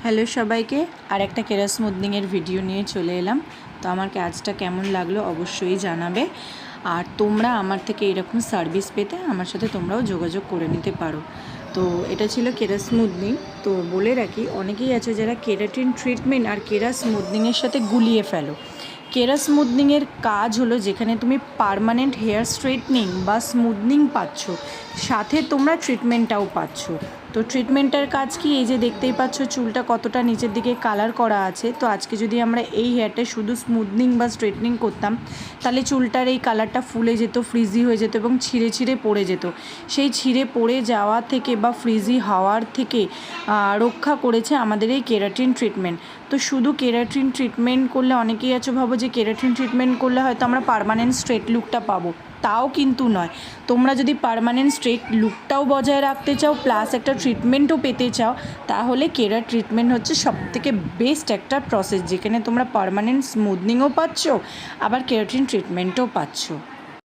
Hello সবাইকে, আর একটা কেরা স্মুথনিংয়ের ভিডিও নিয়ে চলে এলাম। তো আমার কাজটা কেমন লাগলো অবশ্যই জানাবে। আর তোমরা আমার থেকে এরকম সার্ভিস পেতে আমার সাথে তোমরাও যোগাযোগ করে নিতে পারো। তো এটা ছিল কেরা স্মুথনিং। তো বলে রাখি, অনেকেই আছে যারা কেরাটিন ট্রিটমেন্ট আর কেরা স্মুথনিংয়ের সাথে গুলিয়ে ফেলো। কেরা স্মুথনিংয়ের কাজ হলো যেখানে তুমি পার্মানেন্ট হেয়ার স্ট্রেটনিং বা স্মুথনিং পাচ্ছ, সাথে তোমরা ট্রিটমেন্টটাও পাচ্ছ। তো ট্রিটমেন্টের কাজ কি, এই যে দেখতেই পাচ্ছ চুলটা কতটা নিচের দিকে কালার করা আছে। তো আজকে যদি আমরা এই হেয়ারটা শুধু স্মুথনিং বা স্ট্রেটনিং করতাম, তাহলে চুলটার এই কালারটা ফুলে যেত, ফ্রিজি হয়ে যেত এবং ছিঁড়ে ছিঁড়ে পড়ে যেত। সেই ছিঁড়ে পড়ে যাওয়া থেকে বা ফ্রিজি হওয়ার থেকে রক্ষা করেছে আমাদের এই কেরাটিন ট্রিটমেন্ট। তো শুধু কেরাটিন ট্রিটমেন্ট করলে, অনেকেই আছে ভাবো যে কেরাটিন ট্রিটমেন্ট করলে হয়তো আমরা পার্মানেন্ট স্ট্রেট লুকটা পাবো, তাও কিন্তু নয়। তোমরা যদি পার্মানেন্ট স্ট্রেট লুকটাও বজায় রাখতে চাও প্লাস একটা ট্রিটমেন্টও পেতে চাও, তাহলে কেরা ট্রিটমেন্ট হচ্ছে সবথেকে বেস্ট একটা প্রসেস, যেখানে তোমরা পার্মানেন্ট স্মুথনিংও পাচ্ছ আবার কেরাটিন ট্রিটমেন্টও পাচ্ছ।